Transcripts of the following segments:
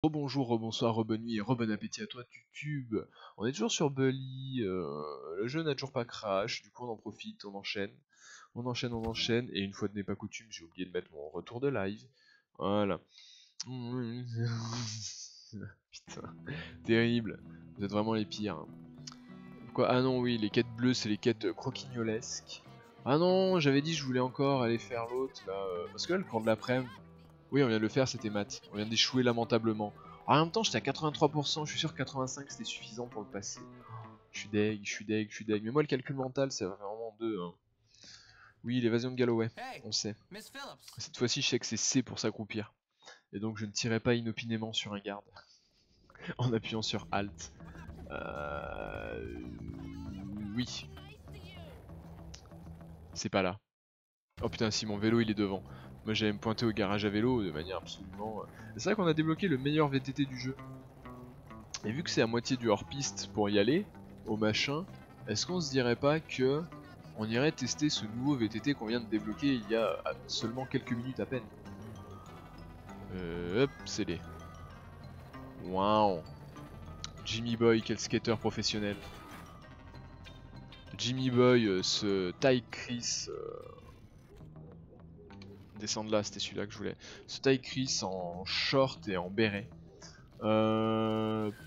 Rebonjour, rebonsoir, rebonne nuit et rebon appétit à toi YouTube. On est toujours sur Bully, le jeu n'a toujours pas crash, du coup on en profite, on enchaîne, et une fois de n'est pas coutume, j'ai oublié de mettre mon retour de live. Voilà. Putain, terrible, vous êtes vraiment les pires. Quoi? Ah non, oui, les quêtes bleues, c'est les quêtes croquignolesques. Ah non, j'avais dit que je voulais encore aller faire l'autre, là, parce que là, le cours de l'après-midi, oui, on vient de le faire, c'était mat. On vient d'échouer lamentablement. En même temps, j'étais à 83%, je suis sûr que 85 c'était suffisant pour le passer. Je suis deg, je suis deg, je suis deg. Mais moi, le calcul mental, c'est vraiment 2. Hein. Oui, l'évasion de Galloway, on sait. Cette fois-ci, je sais que c'est C pour s'accroupir. Et donc, je ne tirerai pas inopinément sur un garde. En appuyant sur Alt. Oui. C'est pas là. Oh putain, si mon vélo il est devant. Moi j'allais me pointer au garage à vélo de manière absolument... C'est vrai qu'on a débloqué le meilleur VTT du jeu. Et vu que c'est à moitié du hors-piste pour y aller, au machin, est-ce qu'on se dirait pas que on irait tester ce nouveau VTT qu'on vient de débloquer il y a seulement quelques minutes à peine? Hop, c'est les... Waouh. Jimmy Boy, quel skater professionnel. Jimmy Boy, ce Ty Chris... Descendre là, c'était celui-là que je voulais. Ce Ty Chris en short et en béret.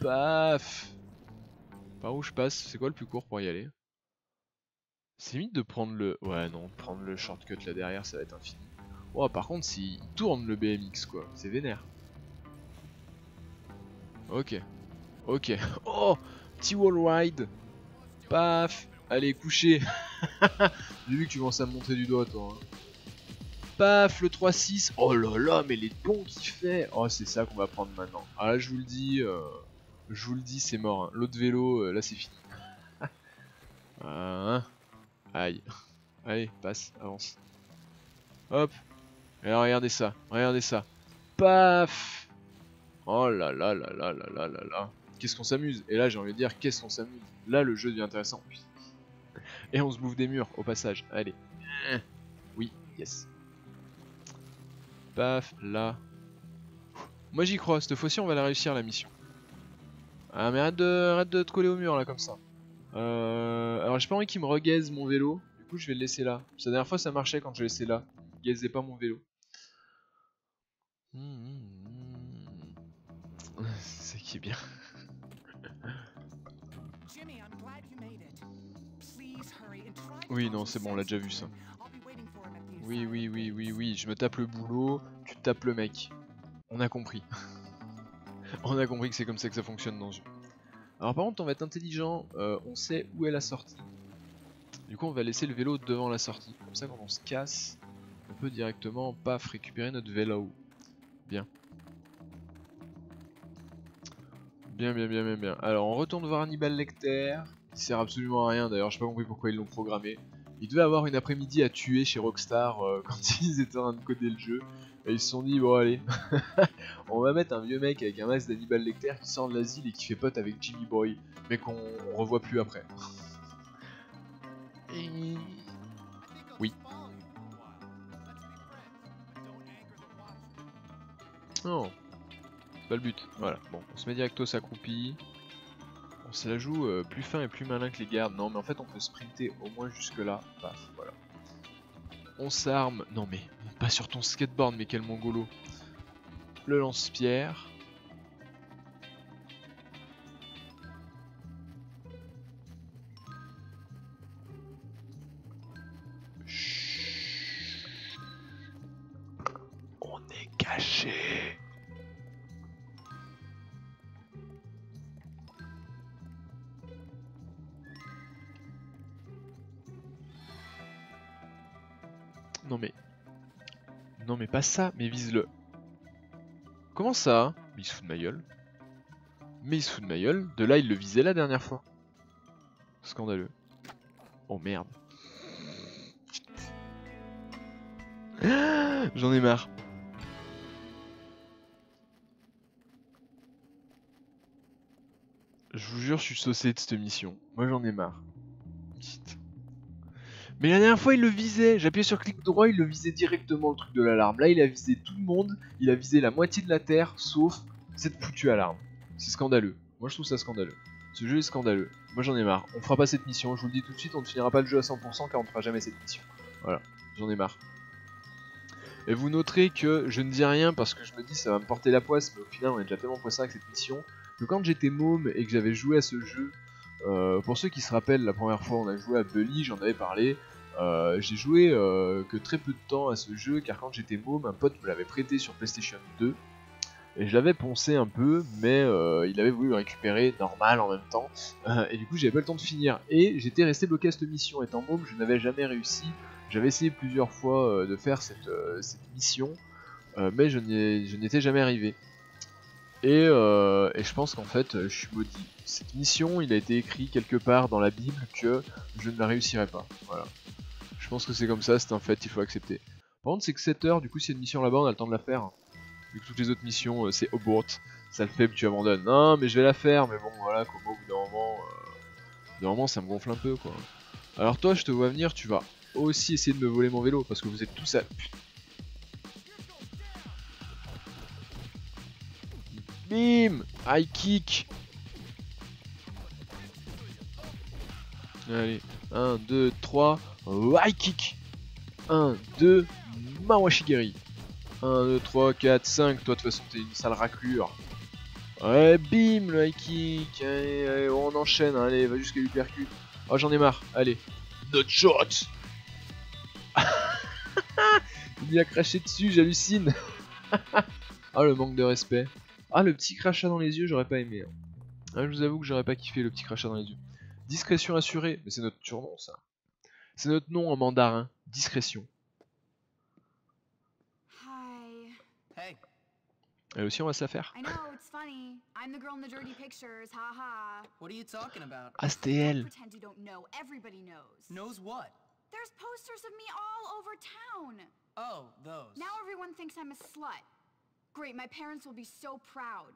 Paf. Par où je passe? C'est quoi le plus court pour y aller? C'est limite de prendre le... Ouais non, prendre le shortcut là derrière ça va être infini. Oh par contre s'il tourne le BMX quoi, c'est vénère. Ok. Ok. Oh, petit wall ride. Paf. Allez coucher. J'ai vu que tu commences à me montrer du doigt toi. Hein. Paf, le 3-6. Oh là là, mais les bons qu'il fait. Oh c'est ça qu'on va prendre maintenant. Ah là je vous le dis, c'est mort. Hein. L'autre vélo, là c'est fini. Aïe. Allez, passe, avance. Hop. Et alors, regardez ça, regardez ça. Paf. Oh là là là là là là là là. Qu'est-ce qu'on s'amuse. Et là, j'ai envie de dire, qu'est-ce qu'on s'amuse. Là, le jeu devient intéressant. Et on se bouffe des murs, au passage. Allez. Oui, yes. Paf, là. Moi, j'y crois. Cette fois-ci, on va la réussir, la mission. Ah, mais arrête de te coller au mur, là, comme ça. Alors, j'ai pas envie qu'il me regaise mon vélo. Du coup, je vais le laisser là. Parce que la dernière fois, ça marchait quand je le laissais là. Il gaisait pas mon vélo. C'est qui est bien. Oui, non, c'est bon, on l'a déjà vu ça. Oui, oui, oui, oui, oui, je me tape le boulot, tu te tapes le mec. On a compris. On a compris que c'est comme ça que ça fonctionne dans ce jeu. Alors par contre, on va être intelligent, on sait où est la sortie. Du coup, on va laisser le vélo devant la sortie. Comme ça, quand on se casse, on peut directement, paf, récupérer notre vélo. Bien. Bien, bien, bien, bien, bien. Alors, on retourne voir Hannibal Lecter. Il sert absolument à rien, d'ailleurs, j'ai pas compris pourquoi ils l'ont programmé. Il devait avoir une après-midi à tuer chez Rockstar quand ils étaient en train de coder le jeu. Et ils se sont dit, bon allez, on va mettre un vieux mec avec un masque d'Hannibal Lecter qui sort de l'asile et qui fait pote avec Jimmy Boy, mais qu'on revoit plus après. Et... Oui. Non, c'est pas le but. Voilà, bon, on se met directos accroupi. On se la joue plus fin et plus malin que les gardes. Non, mais en fait, on peut sprinter au moins jusque là. Paf, voilà. On s'arme. Non, mais pas sur ton skateboard, mais quel mongolo. Le lance-pierre. On est caché. Non mais... Non mais pas ça, mais vise-le. Comment ça? Mais il se fout de ma gueule. Mais il se fout de ma gueule. De là, il le visait la dernière fois. Scandaleux. Oh merde. J'en ai marre. Je vous jure, je suis saucé de cette mission. Moi, j'en ai marre. Mais la dernière fois, il le visait. J'appuyais sur clic droit, il le visait directement, le truc de l'alarme. Là, il a visé tout le monde. Il a visé la moitié de la Terre, sauf cette foutue alarme. C'est scandaleux. Moi je trouve ça scandaleux. Ce jeu est scandaleux. Moi j'en ai marre. On fera pas cette mission, je vous le dis tout de suite, on ne finira pas le jeu à 100% car on ne fera jamais cette mission. Voilà, j'en ai marre. Et vous noterez que je ne dis rien parce que je me dis ça va me porter la poisse, mais au final on est déjà tellement poisson avec cette mission, que quand j'étais môme et que j'avais joué à ce jeu, pour ceux qui se rappellent, la première fois on a joué à Bully, j'en avais parlé, j'ai joué que très peu de temps à ce jeu, car quand j'étais môme, un pote me l'avait prêté sur PlayStation 2, et je l'avais poncé un peu, mais il avait voulu le récupérer normal en même temps, et du coup j'avais pas le temps de finir, et j'étais resté bloqué à cette mission. Étant môme, je n'avais jamais réussi. J'avais essayé plusieurs fois de faire cette mission, mais je n'y étais jamais arrivé. Et je pense qu'en fait, je suis maudit. Cette mission, il a été écrit quelque part dans la Bible que je ne la réussirai pas. Voilà. Je pense que c'est comme ça, c'est un fait, il faut accepter. Par contre, c'est que 7 heures, du coup, s'il y a une mission là-bas, on a le temps de la faire. Vu que toutes les autres missions, c'est abort. Ça le fait, puis tu abandonnes. Non, mais je vais la faire, mais bon, voilà, comme au bout d'un moment, ça me gonfle un peu, quoi. Alors toi, je te vois venir, tu vas aussi essayer de me voler mon vélo, parce que vous êtes tous à... Bim! High kick! Allez, 1, 2, 3, high kick! 1, 2, Mawashigiri! 1, 2, 3, 4, 5, toi de toute façon t'es une sale raclure. Ouais, bim, le high kick! Allez, allez, on enchaîne, allez, va jusqu'à l'hypercute. Oh, j'en ai marre, allez. Not shot! Il a craché dessus, j'hallucine! Ah, le manque de respect. Ah, le petit crachat dans les yeux, j'aurais pas aimé. Hein. Ah, je vous avoue que j'aurais pas kiffé le petit crachat dans les yeux. Discrétion assurée, mais c'est notre surnom ça. C'est notre nom en mandarin, discrétion. Hi. Hey, Elle aussi on va se la faire. I know, it's funny. I'm the girl in the dirty pictures, haha. what are you talking about? Ah, c'était elle. Don't pretend you don't know. Everybody knows. Knows what? There's posters of me all over town. Oh, those. Now everyone thinks I'm a slut. Great, my parents will be so proud.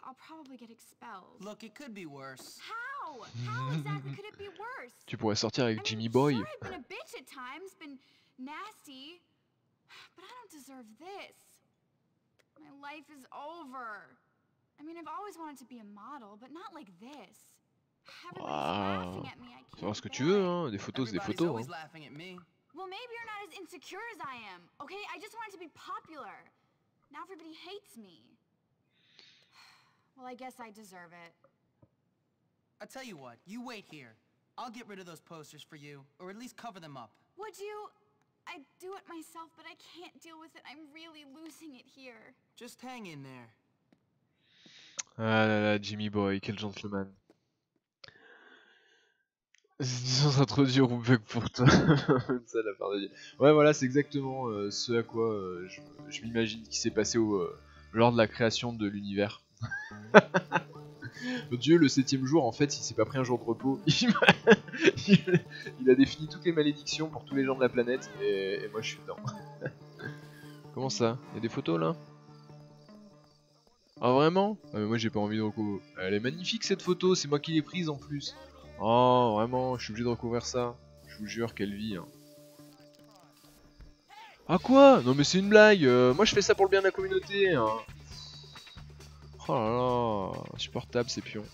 I'll probably get expelled. Look, it could be worse. How? How exactly could it be worse? Tu pourrais sortir avec I mean, Jimmy Boy. Sure, I've been a bitch at times, been nasty, but I don't deserve this. My life is over. I mean, I've always wanted to be a model, but not like this. Everybody's laughing at me. I Fais voir can't ce que bear tu veux, it. hein. Des photos, c'est des Everybody's photos. always Hein. laughing at me. Well, maybe you're not as insecure as I am. Okay, I just wanted to be popular. Now everybody hates me. Well, I guess I deserve it. I tell you what, you wait here. I'll get rid of those posters for you, or at least cover them up. Would you? I'd do it myself, but I can't deal with it. I'm really losing it here. Just hang in there. Ah là là, Jimmy Boy, quel gentleman. Disons introduire Roubaix pour toi. Ça, la part de Dieu. Ouais, voilà, c'est exactement ce à quoi je m'imagine qui s'est passé lors de la création de l'univers. Dieu, le 7ème jour, en fait, il s'est pas pris un jour de repos. Il a défini toutes les malédictions pour tous les gens de la planète, et moi je suis dedans. Comment ça? Il y a des photos là? Ah vraiment? Ah, mais moi j'ai pas envie de recouvrir. Elle est magnifique cette photo, c'est moi qui l'ai prise en plus. Oh vraiment, je suis obligé de recouvrir ça. Je vous jure, quelle vie. Hein. Ah quoi? Non mais c'est une blague. Moi je fais ça pour le bien de la communauté. Hein. Oh là là, insupportable ces pions.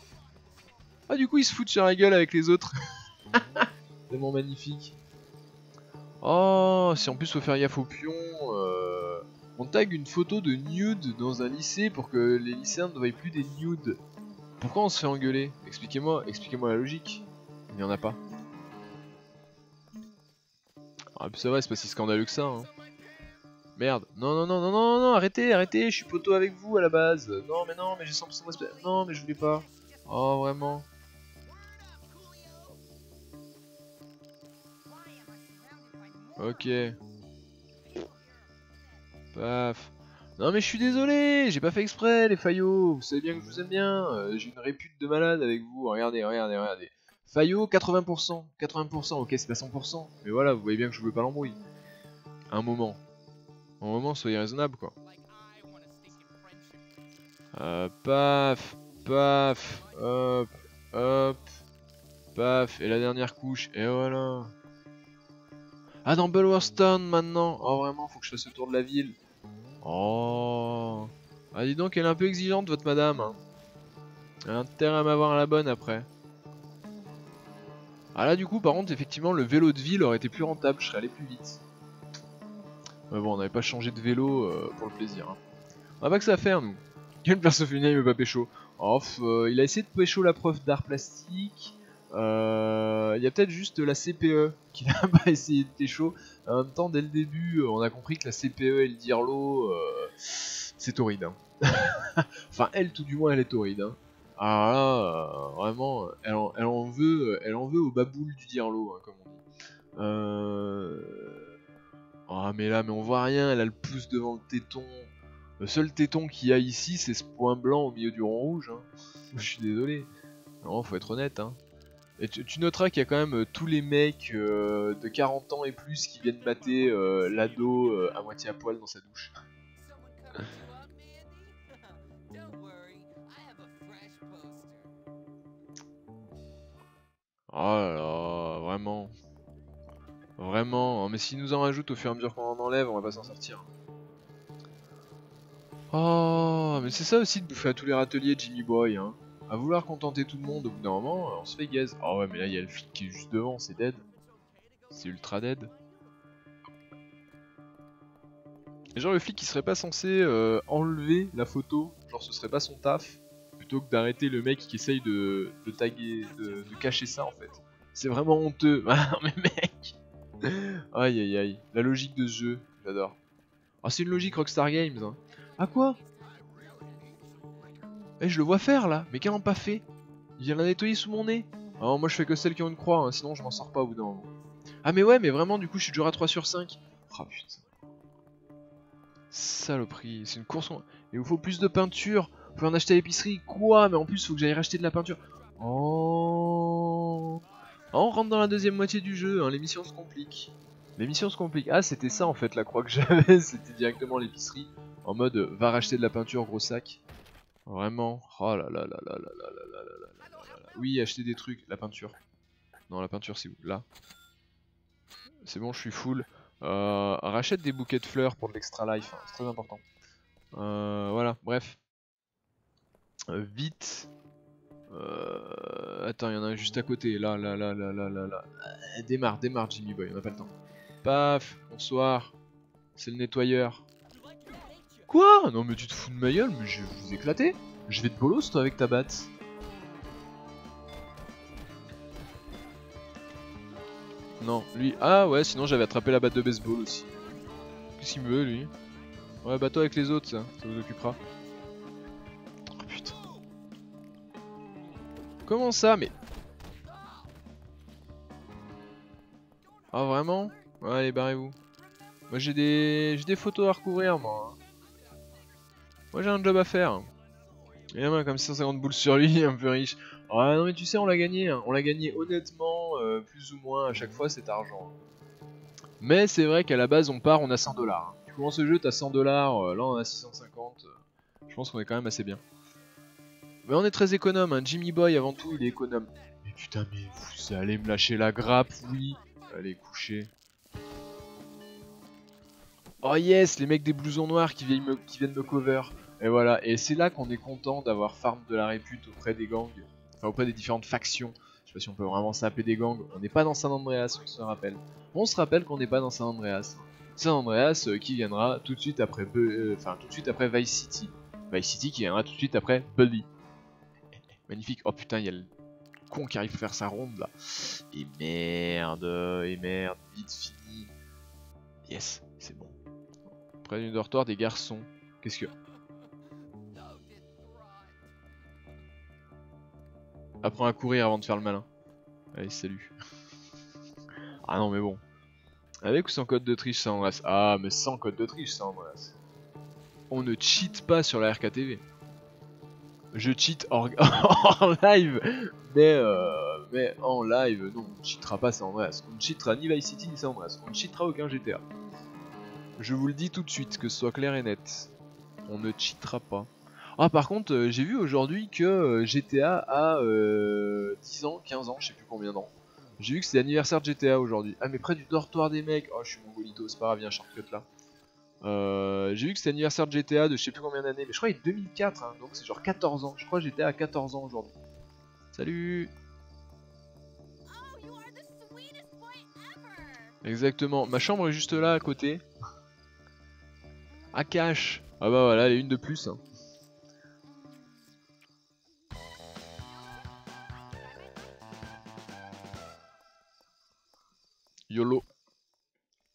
Ah du coup ils se foutent sur la gueule avec les autres. Tellement magnifique. Oh, si en plus faut faire gaffe aux pions. On tag une photo de nude dans un lycée pour que les lycéens ne voient plus des nudes. Pourquoi on se fait engueuler? Expliquez-moi la logique. Il n'y en a pas. Ah, ça va, c'est pas si scandaleux que ça. Hein. Merde. Non, arrêtez, je suis poteau avec vous à la base. Non, mais j'ai 100% de respect. Non, mais je voulais pas. Oh, vraiment. Ok. Paf. Non mais je suis désolé, j'ai pas fait exprès les Fayot, vous savez bien que je vous aime bien, j'ai une répute de malade avec vous, regardez. Fayot 80%, ok c'est pas 100%, mais voilà, vous voyez bien que je veux pas l'embrouille. Un moment, soyez raisonnable quoi. Paf, hop, paf, et la dernière couche, et voilà. Ah dans Bulwerstone maintenant, oh vraiment faut que je fasse le tour de la ville. Oh, Ah dis donc, elle est un peu exigeante votre madame. Hein. Elle a intérêt à m'avoir à la bonne après. Ah là du coup par contre effectivement le vélo de ville aurait été plus rentable, je serais allé plus vite. Mais bon on n'avait pas changé de vélo pour le plaisir. Hein. On a pas que ça à faire nous. Quel perso féminin il veut pas pécho? Off, il a essayé de pécho la prof d'art plastique. Il y a peut-être juste la CPE qui n'a pas essayé de pécho. En même temps dès le début on a compris que la CPE et le dirlo c'est torride. Hein. Enfin elle tout du moins elle est torride. Hein. Alors là, vraiment, elle en veut au baboule du dirlo, hein, comme on dit. Ah mais là, mais on voit rien, elle a le pouce devant le téton. Le seul téton qu'il y a ici, c'est ce point blanc au milieu du rond rouge. Hein. Je suis désolé. Non, faut être honnête. Hein. Et tu noteras qu'il y a quand même tous les mecs de 40 ans et plus qui viennent mater l'ado à moitié à poil dans sa douche. Oh là là, vraiment. Vraiment, mais s'ils nous en rajoutent au fur et à mesure qu'on en enlève, on va pas s'en sortir. Oh, mais c'est ça aussi de bouffer à tous les râteliers Jimmy Boy, hein. À vouloir contenter tout le monde, au bout d'un moment, on se fait gaze. Oh ouais, mais là il y a le flic qui est juste devant, c'est dead. C'est ultra dead. Et genre le flic il serait pas censé enlever la photo, genre ce serait pas son taf, plutôt que d'arrêter le mec qui essaye de taguer, de cacher ça en fait. C'est vraiment honteux. Ah mais mec. Aïe aïe aïe, la logique de ce jeu, j'adore. Ah c'est une logique Rockstar Games hein. Ah quoi? Eh je le vois faire là, mais qu'elle n'a pas fait? Il vient la nettoyer sous mon nez. Ah moi je fais que celles qui ont une croix, hein, sinon je m'en sors pas au bout d'un moment. Ah mais ouais mais vraiment du coup je suis toujours à 3 sur 5. Ah putain. Saloperie, c'est une course. Il vous faut plus de peinture. Vous pouvez en acheter à l'épicerie. Quoi? Mais en plus faut que j'aille racheter de la peinture. Oh. Ah, on rentre dans la deuxième moitié du jeu, hein. L'émission se complique. L'émission se complique. Ah, c'était ça en fait la croix que j'avais, c'était directement l'épicerie. En mode, va racheter de la peinture, gros sac. Vraiment. Oh là là là là là là là là là là là là. Oui, acheter des trucs, la peinture. Non, la peinture c'est où? Là. C'est bon, je suis full. Rachète des bouquets de fleurs pour de l'extra life, hein, c'est très important. Voilà, bref. Vite. Attends, il y en a un juste à côté. Là, là, là, là, là, là, là. Démarre, démarre, Jimmy Boy, on a pas le temps. Paf, bonsoir. C'est le nettoyeur. Quoi? Non, mais tu te fous de ma gueule, mais je vais vous éclater. Je vais te bolos, toi, avec ta batte. Non, lui. Ah ouais, sinon j'avais attrapé la batte de baseball aussi. Qu'est-ce qu'il me veut, lui? Ouais, bah toi avec les autres, ça vous occupera. Oh putain. Comment ça, mais... Ah vraiment? Ouais, allez, barrez-vous. Moi j'ai des photos à recouvrir, moi. Hein. Moi j'ai un job à faire. Et la main comme 150 boules sur lui, un peu riche. Ah non mais tu sais, on l'a gagné. Hein. On l'a gagné honnêtement, plus ou moins à chaque fois cet argent. Mais c'est vrai qu'à la base on part, on a 100$. Hein. Tu commences le jeu, t'as 100$, là on a 650. Je pense qu'on est quand même assez bien. Mais on est très économe, hein. Jimmy Boy avant tout il est économe. Mais putain mais vous allez me lâcher la grappe, oui. Allez coucher. Oh yes, les mecs des blousons noirs qui viennent me cover. Et voilà, et c'est là qu'on est content d'avoir farm de la répute auprès des gangs. Enfin auprès des différentes factions. Je sais pas si on peut vraiment s'appeler des gangs. On n'est pas dans San Andreas, on se rappelle. On se rappelle qu'on n'est pas dans San Andreas. San Andreas qui viendra tout de suite après tout de suite après Vice City. Vice City qui viendra tout de suite après Bully. Magnifique. Oh putain, il y a le con qui arrive à faire sa ronde là. Et merde, vite fini. Yes, c'est bon. Près du dortoir des garçons. Qu'est-ce que... Apprends à courir avant de faire le malin. Allez, salut. Ah non, mais bon. Avec ou sans code de triche, ça Andreas? Ah, mais sans code de triche, ça Andreas. On ne cheat pas sur la RKTV. Je cheat en live, mais en live, non, on ne cheatera pas San Andreas. On ne cheatera ni Vice City ni San Andreas. On ne cheatera aucun GTA. Je vous le dis tout de suite, que ce soit clair et net. On ne cheatera pas. Ah par contre, j'ai vu aujourd'hui que GTA a 10 ans, 15 ans, je sais plus combien d'ans. J'ai vu que c'est l'anniversaire de GTA aujourd'hui. Ah mais près du dortoir des mecs. Oh je suis mongolito, c'est pas grave, il y a un shortcut là. J'ai vu que c'était l'anniversaire de GTA de je sais plus combien d'années, mais je crois qu'il est 2004, hein, donc c'est genre 14 ans. Je crois que j'étais à 14 ans aujourd'hui. Salut. Oh, you are the sweetest boy ever. Exactement, ma chambre est juste là à côté. À cash. Ah bah voilà, elle est une de plus. Hein. YOLO.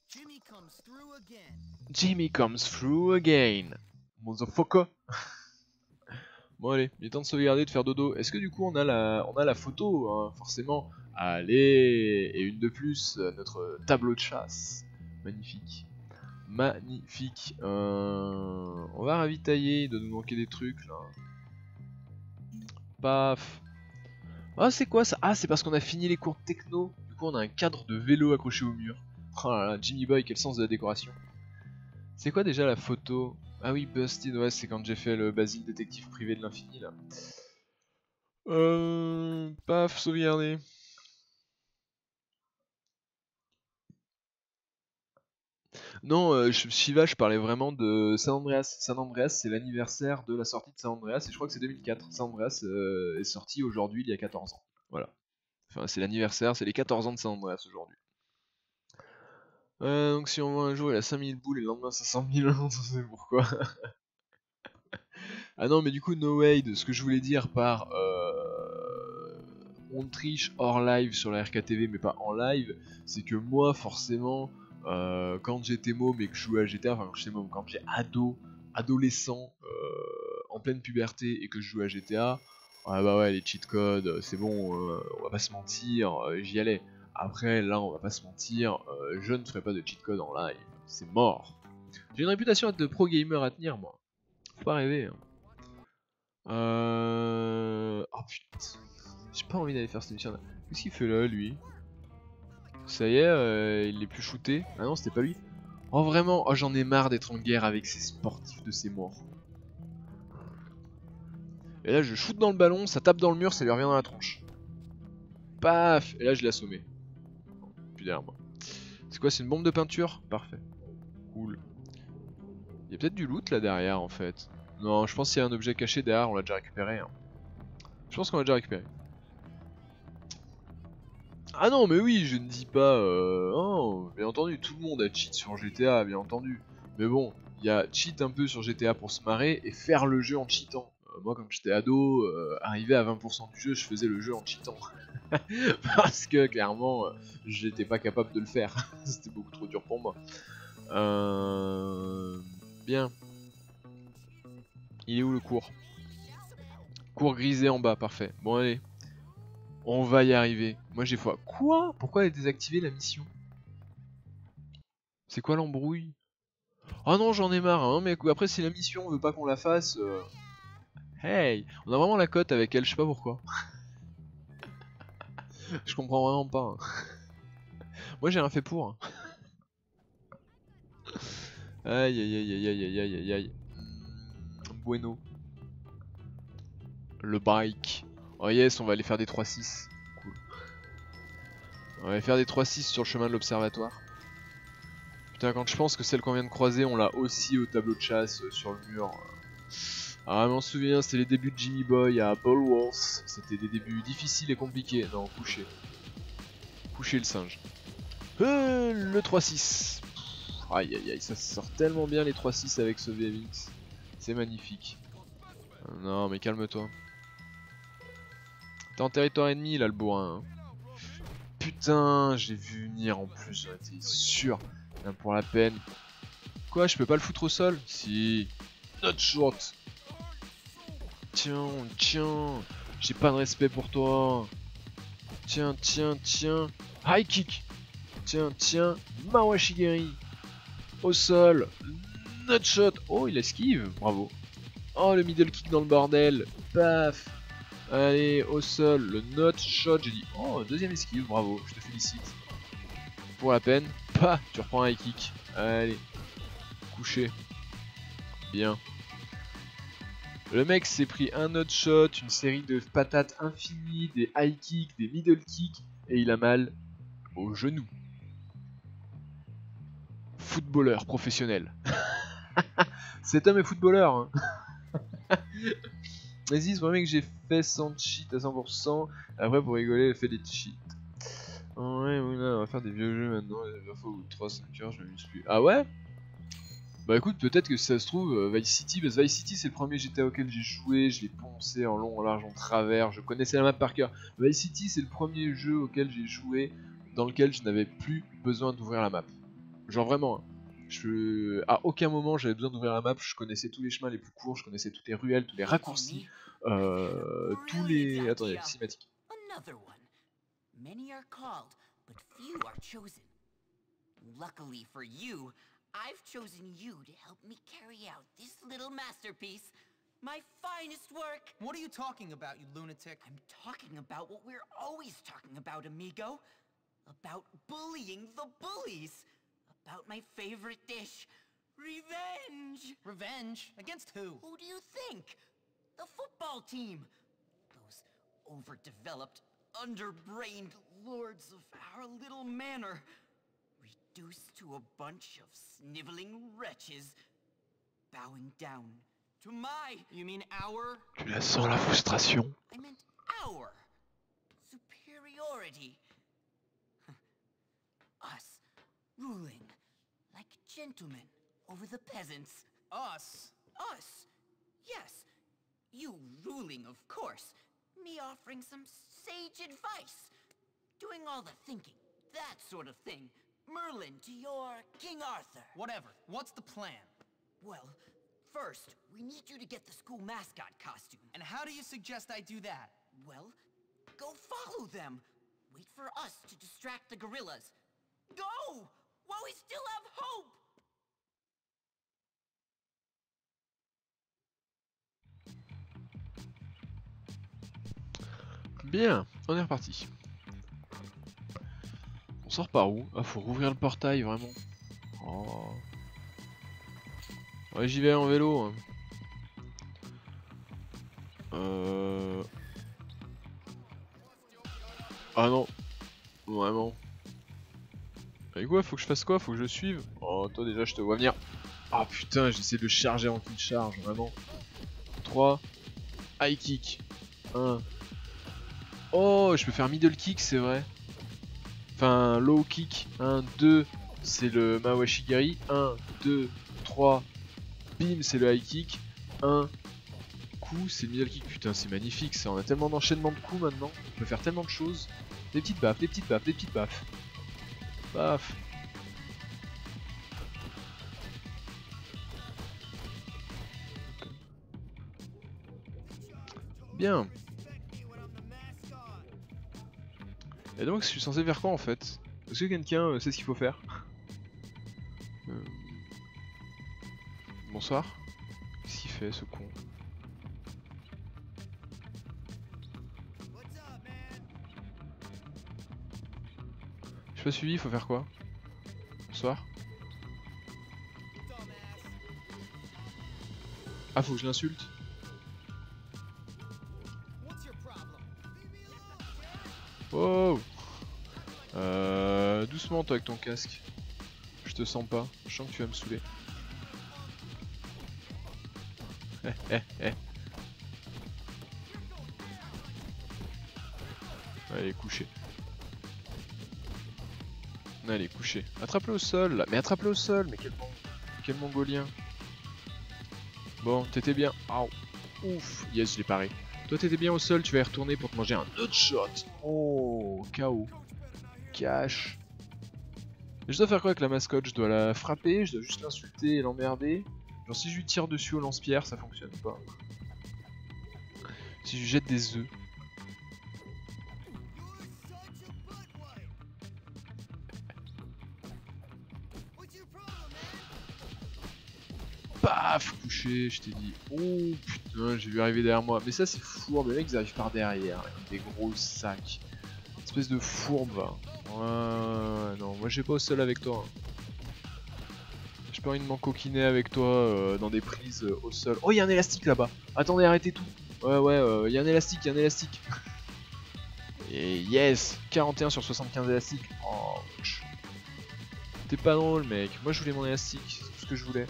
Jimmy comes through again. Jimmy comes through again. Motherfucker. Bon allez, il est temps de sauvegarder, de faire dodo. Est-ce que du coup on a la photo, hein, forcément. Allez, et une de plus, notre tableau de chasse. Magnifique. Magnifique. On va ravitailler, il doit nous manquer des trucs là. Paf. Ah c'est quoi ça? Ah c'est parce qu'on a fini les cours de techno. Du coup on a un cadre de vélo accroché au mur. Oh là là, Jimmy Boy, quel sens de la décoration. C'est quoi déjà la photo? Ah oui, Busted, ouais, c'est quand j'ai fait le Basile détective privé de l'infini là. Paf, sauvegarder. Non, Shiva, je parlais vraiment de San Andreas. San Andreas, c'est l'anniversaire de la sortie de San Andreas, et je crois que c'est 2004. San Andreas est sorti aujourd'hui, il y a 14 ans. Voilà. Enfin, c'est l'anniversaire, c'est les 14 ans de San Andreas aujourd'hui. Donc si on voit un jour il a 5000 boules et le lendemain 500 000, on sait pourquoi. Ah non, mais du coup, no way, ce que je voulais dire par on triche hors live sur la RKTV, mais pas en live, c'est que moi, forcément, quand j'étais môme et que je jouais à GTA, enfin quand j'étais môme, quand j'étais adolescent, en pleine puberté et que je jouais à GTA, ah bah ouais, les cheat codes, c'est bon, on va pas se mentir, j'y allais. Après, là, on va pas se mentir, je ne ferai pas de cheat code en live, c'est mort. J'ai une réputation de pro gamer à tenir, moi. Faut pas rêver. Hein. Oh putain. J'ai pas envie d'aller faire cette mission là. Qu'est-ce qu'il fait là, lui? Ça y est, il est plus shooté. Ah non, c'était pas lui. Oh vraiment, oh j'en ai marre d'être en guerre avec ces sportifs de ces morts. Et là je shoot dans le ballon, ça tape dans le mur, ça lui revient dans la tronche. Paf. Et là je l'ai assommé. Plus derrière moi. C'est quoi, c'est une bombe de peinture? Parfait. Cool. Il y a peut-être du loot là derrière en fait. Non, je pense qu'il y a un objet caché derrière, on l'a déjà récupéré. Hein. Je pense qu'on l'a déjà récupéré. Ah non, mais oui, je ne dis pas... Oh, bien entendu, tout le monde a cheat sur GTA, bien entendu. Mais bon, il y a cheat un peu sur GTA pour se marrer et faire le jeu en cheatant. Moi, quand j'étais ado, arrivé à 20% du jeu, je faisais le jeu en cheatant. Parce que, clairement, j'étais pas capable de le faire. C'était beaucoup trop dur pour moi. Bien. Il est où le cours? Cours grisé en bas, parfait. Bon, allez. On va y arriver. Moi j'ai foi. Quoi? Pourquoi elle a désactivé la mission? C'est quoi l'embrouille? Oh non, j'en ai marre, hein, mais après si la mission veut pas qu'on la fasse... Hey! On a vraiment la cote avec elle, je sais pas pourquoi. Je comprends vraiment pas. Hein. Moi j'ai rien fait pour. Hein. Aïe aïe aïe aïe aïe aïe aïe aïe. Bueno. Le bike. Oh yes, on va aller faire des 3-6. Cool. On va aller faire des 3-6 sur le chemin de l'observatoire. Putain, quand je pense que celle qu'on vient de croiser, on l'a aussi au tableau de chasse sur le mur. Ah, mais on se souvient, c'était les débuts de Jimmy Boy à Bullworth. C'était des débuts difficiles et compliqués. Non, couché. Couché le singe. Le 3-6. Aïe aïe aïe, ça sort tellement bien les 3-6 avec ce VMX. C'est magnifique. Non, mais calme-toi. T'es en territoire ennemi là, le bourrin. Hein. Putain, j'ai vu venir en plus, j'en étais sûr. Bien pour la peine. Quoi, je peux pas le foutre au sol? Si. Not short. Tiens, tiens. J'ai pas de respect pour toi. Tiens, tiens, tiens. High kick. Tiens, tiens. Mawashigeri. Au sol. Not shot. Oh, il esquive. Bravo. Oh, le middle kick dans le bordel. Paf. Allez, au sol. Le not shot. J'ai dit. Oh, deuxième esquive. Bravo. Je te félicite. Pour la peine. Pah. Tu reprends un high kick. Allez. Couché. Bien. Le mec s'est pris un autre shot, une série de patates infinies, des high kicks, des middle kicks, et il a mal au genou. Footballeur professionnel. Cet homme est footballeur. Hein. Vas-y, c'est vrai que j'ai fait sans cheat à 100%. Après, pour rigoler, elle fait des cheats. Ouais, oui, là, on va faire des vieux jeux maintenant. Il va falloir 3-5 heures, je m'amuse plus. Ah ouais? Bah écoute, peut-être que si ça se trouve, Vice City, parce que Vice City c'est le premier GTA auquel j'ai joué, je l'ai poncé en long, en large, en travers, je connaissais la map par cœur. Vice City c'est le premier jeu auquel j'ai joué dans lequel je n'avais plus besoin d'ouvrir la map. Genre vraiment, hein. À aucun moment j'avais besoin d'ouvrir la map, je connaissais tous les chemins les plus courts, je connaissais toutes les ruelles, tous les raccourcis, tous les... Attendez, cinématique. Another one. Many are called, but few are chosen. Luckily for you, I've chosen you to help me carry out this little masterpiece, my finest work. What are you talking about, you lunatic? I'm talking about what we're always talking about, amigo. About bullying the bullies. About my favorite dish, revenge. Revenge? Against who? Who do you think? The football team. Those overdeveloped, underbrained lords of our little manor. Reduced to a bunch of sniveling wretches, bowing down to my... You mean our? Tu la sens la frustration. I meant our superiority. Us ruling like gentlemen over the peasants. Us? Us, yes. You ruling, of course. Me offering some sage advice. Doing all the thinking, that sort of thing. Merlin to your King Arthur. Whatever. What's the plan? Well, first, we need you to get the school mascot costume. And how do you suggest I do that? Well, go follow them. Wait for us to distract the gorillas. Go! While we still have hope! Bien, on est reparti. On sort par où? Ah, faut rouvrir le portail, vraiment. Oh. Ouais, j'y vais en vélo. Hein. Ah non. Vraiment. Et quoi? Faut que je fasse quoi? Faut que je suive? Oh, toi déjà, je te vois venir. Ah putain, j'essaie de le charger en qu'il charge, vraiment. 3. High kick. 1. Oh, je peux faire middle kick, c'est vrai. Enfin, low kick. 1, 2, c'est le Mawashigiri. 1, 2, 3. Bim, c'est le high kick. 1. Coup, c'est le middle kick. Putain, c'est magnifique ça. On a tellement d'enchaînements de coups maintenant. On peut faire tellement de choses. Des petites baffes, des petites baffes, des petites baffes. Paf. Bien. Et donc, je suis censé faire quoi en fait? Est-ce que quelqu'un sait ce qu'il faut faire? Bonsoir. Qu'est-ce qu'il fait ce con? Je suis pas suivi, il faut faire quoi? Bonsoir. Ah, faut que je l'insulte? Oh! Doucement toi avec ton casque. Je te sens pas, je sens que tu vas me saouler. Allez, couché. Allez, couché. Attrape-le au sol là. Mais attrape-le au sol, mais quel mongolien. Bon, t'étais bien. Au. Ouf, yes, je l'ai paré. Toi t'étais bien au sol, tu vas y retourner pour te manger un autre shot. Oh, KO. Cash. Et je dois faire quoi avec la mascotte? Je dois la frapper, je dois juste l'insulter et l'emmerder. Genre si je lui tire dessus au lance-pierre, ça fonctionne pas. Si je lui jette des œufs. Paf, couché, je t'ai dit. Oh putain, j'ai vu arriver derrière moi. Mais ça c'est fourbe, les mecs ils arrivent par derrière, avec des gros sacs. Espèce de fourbe va. Ouais, non, moi j'ai pas au sol avec toi. J'ai pas envie de m'encoquiner avec toi dans des prises au sol. Oh, il y a un élastique là-bas. Attendez, arrêtez tout. Ouais, il y a un élastique, il y a un élastique. Et yes, 41 sur 75 élastiques. Oh, t'es pas drôle, mec. Moi je voulais mon élastique, c'est tout ce que je voulais.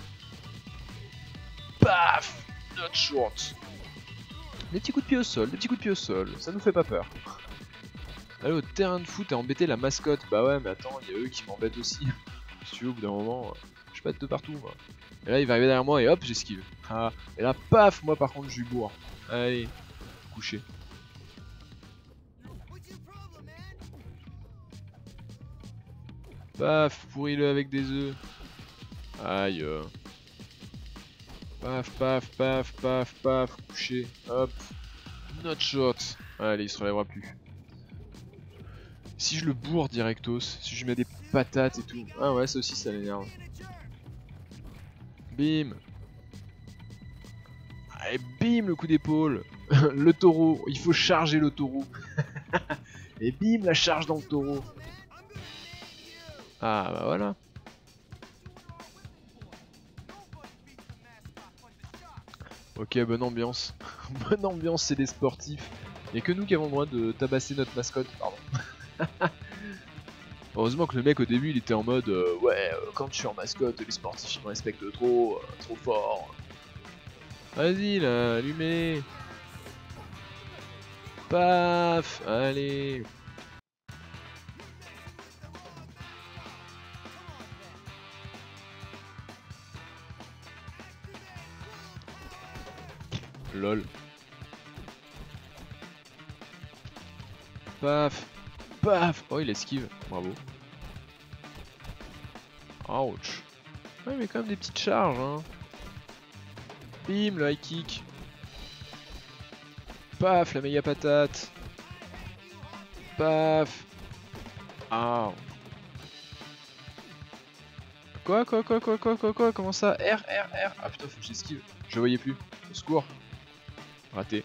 paf, not short. Des petits coups de pied au sol, des petits coups de pied au sol, ça nous fait pas peur. Aller au terrain de foot et embêter la mascotte. Bah ouais, mais attends, il y a eux qui m'embêtent aussi. Si tu veux, au bout d'un moment, je pète de partout, moi. Et là, il va arriver derrière moi et hop, j'esquive. Ah, et là, paf, moi par contre, je lui bourre. Allez, couché. Paf, pourris-le avec des œufs. Aïe. Paf, paf, paf, paf, paf, couché. Hop. Not shot. Allez, il se relèvera plus. Si je le bourre directos, si je mets des patates et tout. Ah ouais, ça aussi, ça l'énerve. Bim. Allez, bim, le coup d'épaule. Le taureau. Il faut charger le taureau. Et bim, la charge dans le taureau. Ah bah voilà. Ok, bonne ambiance. Bonne ambiance, c'est des sportifs. Y'a que nous qui avons le droit de tabasser notre mascotte, pardon. Heureusement que le mec au début il était en mode ouais, quand je suis en mascotte, les sportifs ils me respectent trop, trop fort. Vas-y là, allumez. Paf, allez. Lol. Paf. Paf. Oh, il esquive. Bravo. Ouch. Ouais, mais quand même des petites charges, hein. Bim, le high kick. Paf, la méga patate. Paf. Ah. Quoi, comment ça? R. Ah putain, faut que j'esquive. Je voyais plus. Au secours. Raté.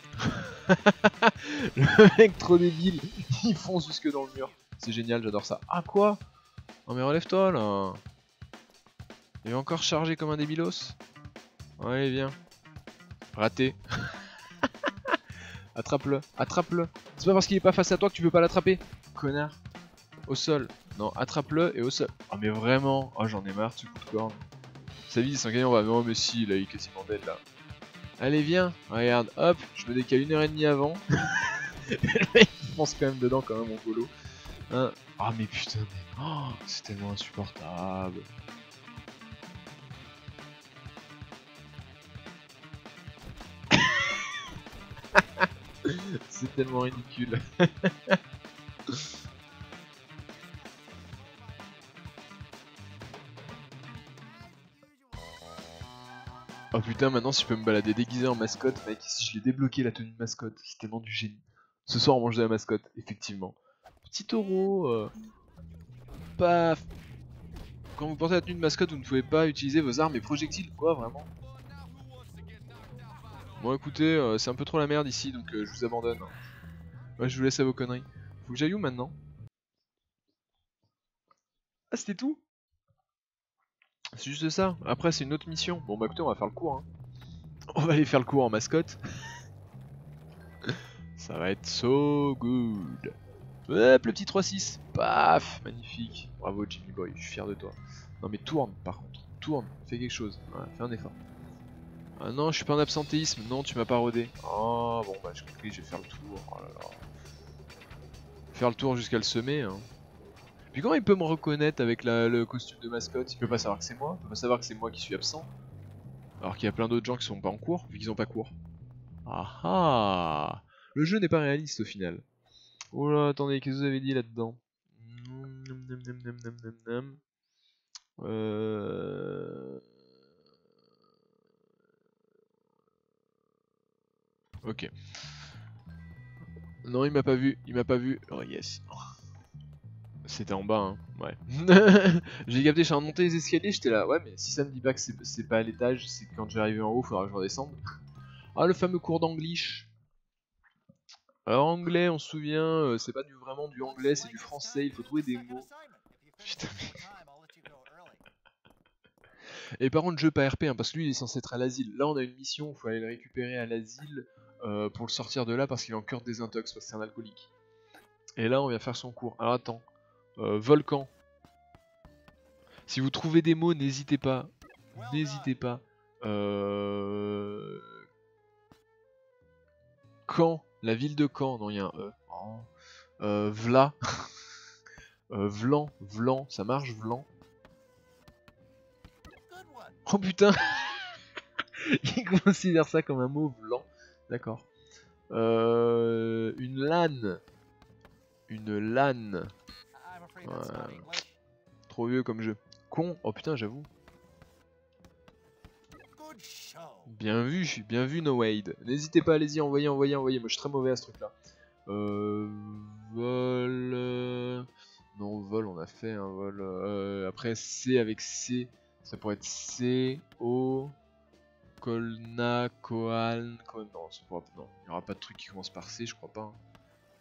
Le mec trop débile, il fonce jusque dans le mur. C'est génial, j'adore ça. Ah quoi? Non mais relève-toi là. Il va encore charger comme un débilos. Allez viens. Raté. Attrape-le, attrape-le. C'est pas parce qu'il est pas face à toi que tu peux pas l'attraper. Connard. Au sol. Non, attrape-le et au sol. Oh mais vraiment. Oh j'en ai marre de ce coup de corne. Sa vie sans gagner on va. Non mais si, là il est quasiment dead là. Allez viens, regarde, hop, je me décale 1h30 avant. Le mec il fonce quand même dedans quand même mon polo. Hein. Ah mais putain, mais... Oh, c'est tellement insupportable. C'est tellement ridicule. Oh putain, maintenant si je peux me balader déguisé en mascotte, mec, si je l'ai débloqué la tenue de mascotte, c'est tellement du génie. Ce soir on mange de la mascotte, effectivement. Petit taureau, paf. Quand vous portez la tenue de mascotte, vous ne pouvez pas utiliser vos armes et projectiles, quoi, vraiment. Bon écoutez, c'est un peu trop la merde ici, donc je vous abandonne. Ouais, je vous laisse à vos conneries. Faut que j'aille où maintenant? Ah, c'était tout? C'est juste ça. Après, c'est une autre mission. Bon, bah écoutez, on va faire le cours. Hein. On va aller faire le cours en mascotte. Ça va être so good. Hop, le petit 3-6. Paf, magnifique. Bravo, Jimmy Boy, je suis fier de toi. Non, mais tourne, par contre. Tourne, fais quelque chose. Voilà, fais un effort. Ah non, je suis pas en absentéisme. Non, tu m'as pas rodé. Oh, bon, bah, j'ai compris, je vais faire le tour. Oh là là. Faire le tour jusqu'à le semer, hein. Puis comment il peut me reconnaître avec le costume de mascotte? Il peut pas savoir que c'est moi, il peut pas savoir que c'est moi qui suis absent. Alors qu'il y a plein d'autres gens qui sont pas en cours, vu qu'ils ont pas cours. Ah ah! Le jeu n'est pas réaliste au final. Oh là, attendez, qu'est-ce que vous avez dit là-dedans? Ok. Non, il m'a pas vu, il m'a pas vu. Oh yes. C'était en bas, hein, ouais. J'ai capté, je suis en train de monter les escaliers, j'étais là, ouais, mais si ça me dit pas que c'est pas à l'étage, c'est que quand je vais arriver en haut, faudra que je redescende. Ah, le fameux cours d'anglish. Alors, anglais, on se souvient, c'est pas vraiment du anglais, c'est du français, il faut trouver des mots. Putain, et par contre, jeu pas RP, hein, parce que lui, il est censé être à l'asile. Là, on a une mission, il faut aller le récupérer à l'asile pour le sortir de là, parce qu'il est en cœur de désintox, parce que c'est un alcoolique. Et là, on vient faire son cours. Alors, attends. Volcan. Si vous trouvez des mots, n'hésitez pas. N'hésitez pas. Caen, la ville de Caen, non il y a un E. Oh. Vla. Vlan, Vlan, ça marche Vlan? Good one. Oh putain. Il considère ça comme un mot Vlan. D'accord. Une LAN. Une LAN. I'm afraid that's not English. Trop vieux comme jeu. Con. Oh putain, j'avoue. Good show. Bien vu No Wade. N'hésitez pas, allez-y, envoyez. Moi je suis très mauvais à ce truc là. Vol. Non, vol, on a fait un vol. Après, C avec C, ça pourrait être C, O, Colna, Koaln. Non, ça pourra... non, il n'y aura pas de truc qui commence par C, je crois pas.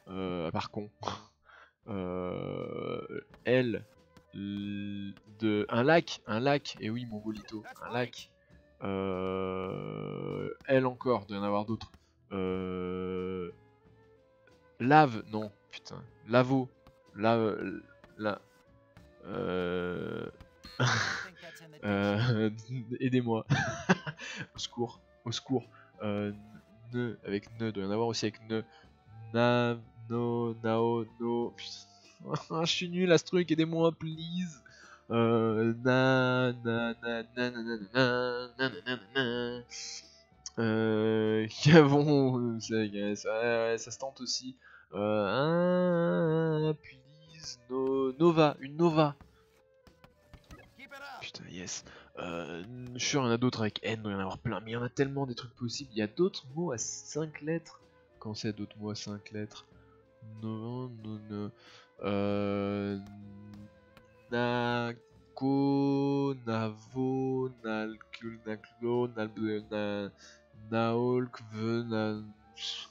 À part con. L. Un lac, et oui, Mongolito, un lac. L encore, doit y en avoir d'autres. Lave, non, putain. Lavo. Lave. La. Aidez-moi. Au secours. Ne, avec ne, doit y en avoir aussi avec ne. Na, no, nao, no. Putain. Je suis nul à ce truc, aidez-moi, please. Cavon, ça se tente aussi. Please, Nova, une Nova. Putain, yes. Je suis sûr, il y en a d'autres avec N, il doit y en avoir plein, mais il y en a tellement des trucs possibles. Il y a d'autres mots à 5 lettres. Quand c'est d'autres mots à 5 lettres? Nako, Navo, Nalkul, Naklo, Naolk, Venan.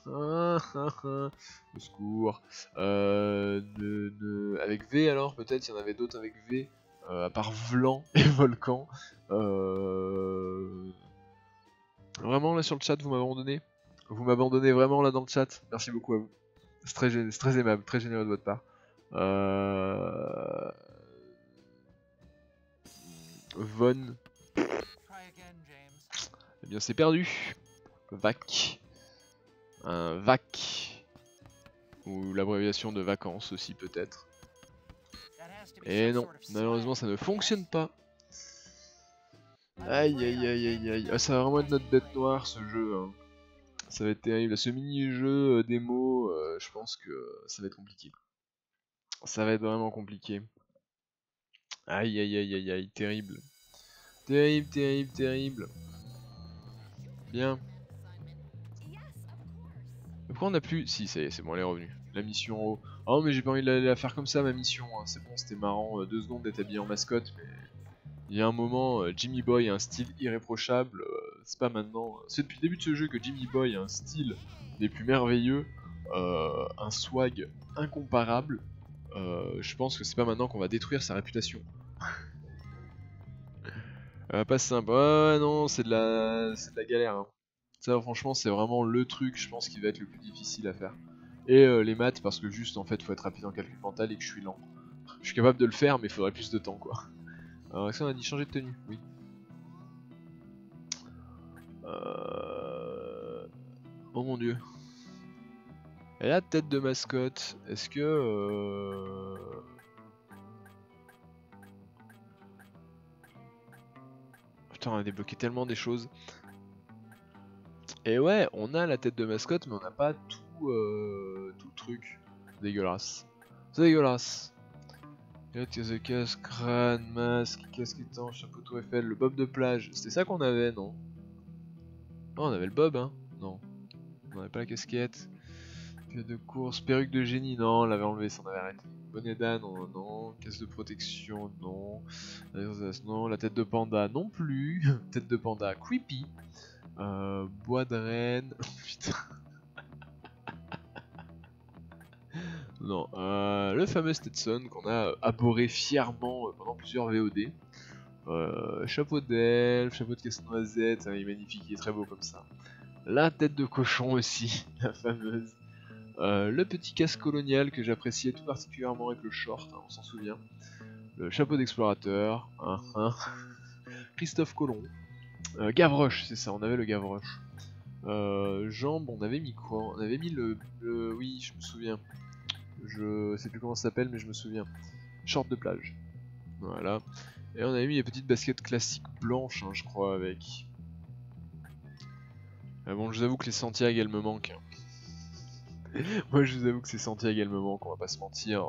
Au secours. Avec V alors, peut-être, il y en avait d'autres avec V. À part Vlan et Volcan. Vraiment là sur le chat, vous m'abandonnez? Vous m'abandonnez vraiment là dans le chat? Merci beaucoup à vous. C'est très aimable, très généreux de votre part. Von. Eh bien c'est perdu. Vac. Un vac. Ou l'abréviation de vacances aussi peut-être. Et non, malheureusement ça ne fonctionne pas. Aïe aïe aïe aïe aïe. Ah, ça va vraiment être notre bête noire ce jeu. Hein. Ça va être terrible. Ce mini-jeu démo, je pense que ça va être compliqué. Ça va être vraiment compliqué. Aïe aïe aïe aïe aïe, terrible. Terrible. Bien. Pourquoi on a plus... Si, c'est bon, elle est revenue. La mission en haut. Oh mais j'ai pas envie de la faire comme ça ma mission. Hein. C'est bon, c'était marrant 2 secondes d'être habillé en mascotte, mais... Il y a un moment, Jimmy Boy a un style irréprochable, c'est pas maintenant. C'est depuis le début de ce jeu que Jimmy Boy a un style des plus merveilleux, un swag incomparable. Je pense que c'est pas maintenant qu'on va détruire sa réputation. Pas simple. Ouais, non, c'est de la galère. Hein. Ça, franchement, c'est vraiment le truc, je pense, qui va être le plus difficile à faire. Et les maths, parce que juste, en fait, faut être rapide en calcul mental et que je suis lent. Je suis capable de le faire, mais il faudrait plus de temps, quoi. Alors, est-ce qu'on a dit changer de tenue? Oui. Oh mon dieu. Et la tête de mascotte, est-ce que... Putain, on a débloqué tellement des choses. Et ouais, on a la tête de mascotte, mais on n'a pas tout le truc. Dégueulasse. C'est dégueulasse. Casque, crâne, masque, casque étanche, chapeau tout Eiffel, le bob de plage. C'était ça qu'on avait, non? Non, on avait le bob, hein? Non. On n'avait pas la casquette. Pied de course, perruque de génie, non, on l'avait enlevé, ça on avait arrêté. Bonnet d'âne, non. Caisse de protection, non. Non, la tête de panda, non plus. Tête de panda, creepy. Bois de reine. Putain. Non, le fameux Stetson qu'on a abhorré fièrement pendant plusieurs VOD. Chapeau d'elfe, chapeau de casse-noisette, il est magnifique, il est très beau comme ça. La tête de cochon aussi, la fameuse. Le petit casque colonial que j'appréciais tout particulièrement avec le short, hein, on s'en souvient. Le chapeau d'explorateur, Christophe Colomb. Gavroche, c'est ça, on avait le Gavroche. Jambes, on avait mis quoi? On avait mis oui, je me souviens. Je sais plus comment ça s'appelle, mais je me souviens. Short de plage. Voilà. Et on avait mis les petites baskets classiques blanches, hein, je crois, avec. Bon, je vous avoue que les Santiago, elles me manquent. Hein. Moi, je vous avoue que ces Santiago, elles me manquent, on va pas se mentir.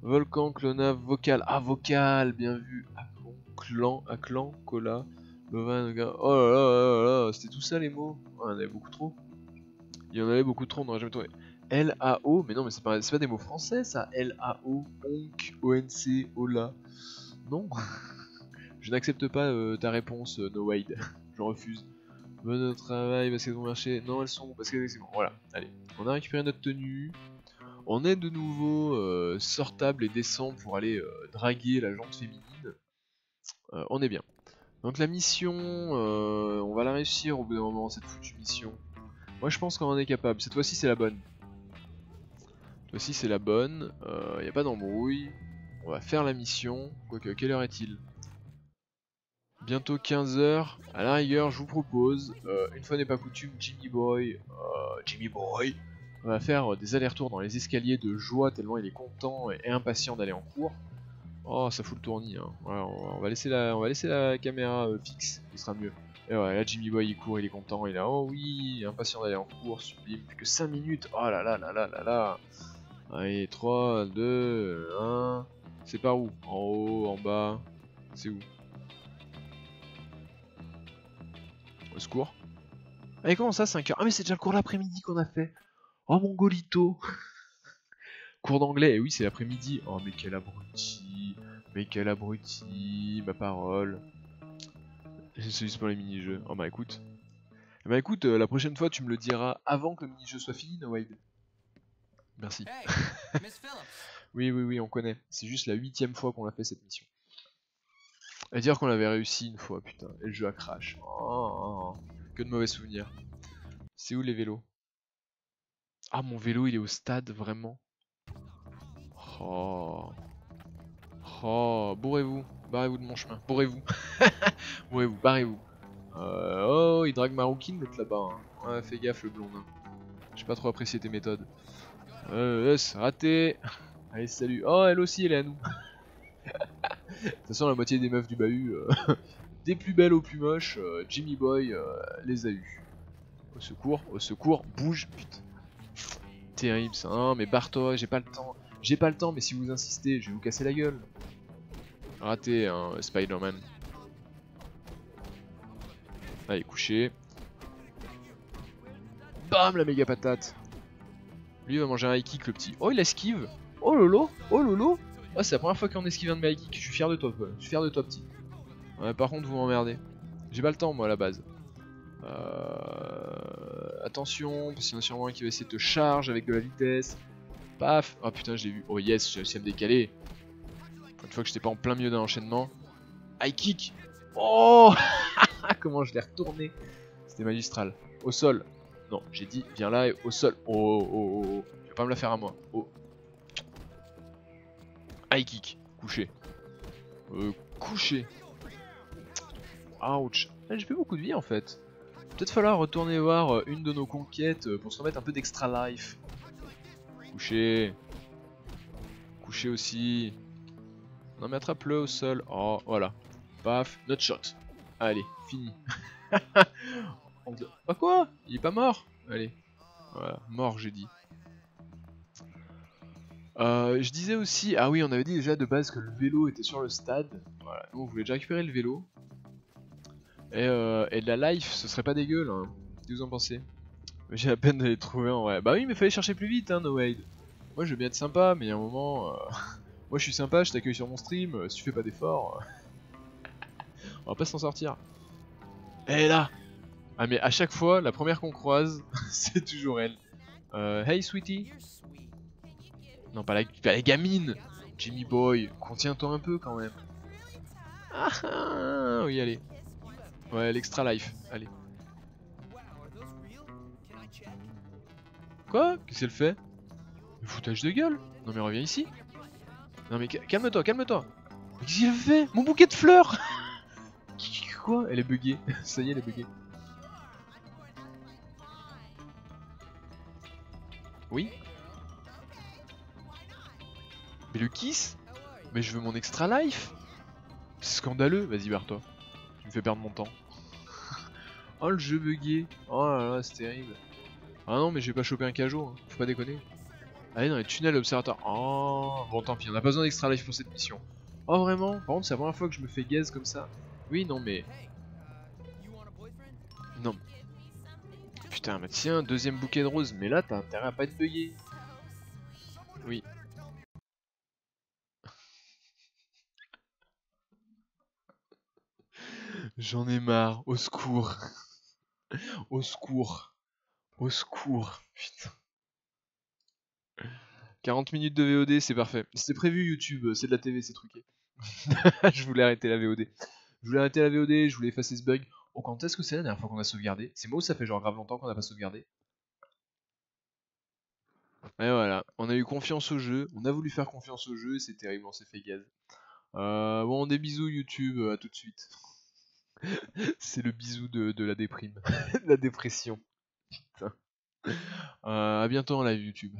Volcan, Clonave, Vocal. Ah, Vocal, bien vu. Acclan, Cola, Lovan, oh là là là là, c'était tout ça les mots. Oh, il y en avait beaucoup trop. Il y en avait beaucoup trop, on n'aurait jamais trouvé. L-A-O, mais non, mais c'est pas des mots français ça. L-A-O, onc, O-N-C, Ola. Non. Je n'accepte pas ta réponse, No Wade. Je refuse. Bon travail, basket bon marché. Non, elles sont basket, c'est bon. Voilà, allez. On a récupéré notre tenue. On est de nouveau sortable et décent pour aller draguer la jante féminine. On est bien. Donc la mission, on va la réussir au bout d'un moment, cette foutue mission. Moi je pense qu'on en est capable. Cette fois-ci c'est la bonne. Cette fois-ci c'est la bonne. Y a pas d'embrouille. On va faire la mission. Quoique, quelle heure est-il? Bientôt 15 h. À la rigueur, je vous propose, une fois n'est pas coutume, Jimmy Boy, on va faire des allers-retours dans les escaliers de joie tellement il est content et impatient d'aller en cours. Oh, ça fout le tournis, hein. Voilà, on va laisser la caméra fixe, il sera mieux. Et ouais, là Jimmy Boy il court, il est content, il est oh oui, impatient d'aller en cours, sublime, plus que 5 minutes, oh là là là là là là. Allez, 3, 2, 1, c'est par où? En haut, en bas, c'est où? Au secours. Allez, comment ça, 5 h? Ah mais c'est déjà le cours l'après-midi qu'on a fait. Oh mon golito. Cours d'anglais, et oui c'est l'après-midi. Oh mais quel abruti, ma parole. C'est juste pour les mini-jeux. Oh bah écoute. Bah écoute, la prochaine fois tu me le diras avant que le mini-jeu soit fini, No Wade. Merci. Hey, Miss Phillips. Oui, on connaît. C'est juste la 8ème fois qu'on a fait cette mission. À dire qu'on l'avait réussi une fois, putain. Et le jeu a crash. Oh, que de mauvais souvenirs. C'est où les vélos? Ah mon vélo il est au stade, vraiment. Oh. Oh, bourrez-vous. Barrez-vous de mon chemin. Bourrez-vous. Bourrez-vous, barrez-vous. Oh, il drague ma rouquine l'autre là-bas. Hein. Ouais, fais gaffe le blondin. J'ai pas trop apprécié tes méthodes. Yes, raté. Allez, salut. Oh, elle aussi, elle est à nous. De toute façon, la moitié des meufs du bahut, des plus belles aux plus moches, Jimmy Boy les a eues. Au secours, bouge, putain. Terrible ça. Non, mais barre-toi, j'ai pas le temps. J'ai pas le temps, mais si vous insistez, je vais vous casser la gueule. Raté, hein, Spider-Man. Allez, couché. Bam, la méga patate. Lui, il va manger un high kick, le petit. Oh, il esquive. Oh lolo, oh lolo. Oh, c'est la première fois qu'on esquive un de mes high kicks. Je suis fier de toi, quoi. Je suis fier de toi, petit. Ouais, par contre, vous m'emmerdez. J'ai pas le temps, moi, à la base. Attention, parce qu'il y en a sûrement un qui va essayer de te charge avec de la vitesse. Paf. Oh putain, je l'ai vu. Oh yes, j'ai réussi à me décaler. Une fois que j'étais pas en plein milieu d'un enchaînement. High kick. Oh. Comment je l'ai retourné. C'était magistral. Au sol. Non, j'ai dit, viens là et au sol. Oh. Tu vas pas me la faire à moi. Oh. High kick. Couché. Couché. Ouch. J'ai fait beaucoup de vie en fait. Peut-être falloir retourner voir une de nos conquêtes pour se remettre un peu d'extra life. Couché. Couché aussi. Non mais attrape-le au sol. Oh, voilà. Paf, notre shot. Allez, fini. Ah quoi? Il est pas mort? Allez. Voilà, mort j'ai dit. Je disais aussi... Ah oui, on avait dit déjà de base que le vélo était sur le stade. Voilà, nous on voulait déjà récupérer le vélo. Et de la life, ce serait pas dégueu là. Qu'est-ce que vous en pensez? J'ai la peine de les trouver en vrai. Bah oui, mais fallait chercher plus vite, hein, No Wade. Moi je veux bien être sympa, mais il y a un moment... Moi je suis sympa, je t'accueille sur mon stream, si tu fais pas d'efforts... On va pas s'en sortir. Elle est là. Ah mais à chaque fois, la première qu'on croise, c'est toujours elle. Hey sweetie. Non, pas la gamine. Jimmy Boy, contiens-toi un peu quand même. Ah oui, allez. Ouais, l'extra life, allez. Quoi? Qu'est-ce qu'elle fait? Foutage de gueule. Non mais reviens ici. Non mais calme-toi. Mais qu'est-ce qu'il fait? Mon bouquet de fleurs. Quoi? Elle est buggée. Ça y est, elle est buggée. Oui? Mais le kiss? Mais je veux mon extra life! C'est scandaleux. Vas-y, barre-toi. Tu me fais perdre mon temps. Oh, le jeu bugué. Oh là là, c'est terrible. Ah non, mais j'ai pas chopé un Kajo, hein. Faut pas déconner. Allez dans les tunnels observateurs. Oh, bon, tant pis, on a pas besoin d'extra life pour cette mission. Oh, vraiment? Par contre, c'est la première fois que je me fais gaze comme ça. Oui, non, mais. Non. Putain, mais tiens, deuxième bouquet de roses. Mais là, t'as intérêt à pas être bugué. Oui. J'en ai marre. Au secours. Au secours. Au secours. Putain. 40 minutes de VOD, c'est parfait. C'était prévu YouTube, c'est de la TV, c'est truqué. Je voulais arrêter la VOD. Je voulais arrêter la VOD, je voulais effacer ce bug. Oh, quand est-ce que c'est la dernière fois qu'on a sauvegardé? C'est moi ou ça fait genre grave longtemps qu'on a pas sauvegardé? Et voilà, on a eu confiance au jeu, on a voulu faire confiance au jeu et c'est terrible, on s'est fait gaz. Bon, des bisous YouTube, à tout de suite. C'est le bisou de la déprime, de la dépression. Putain. À bientôt en live YouTube.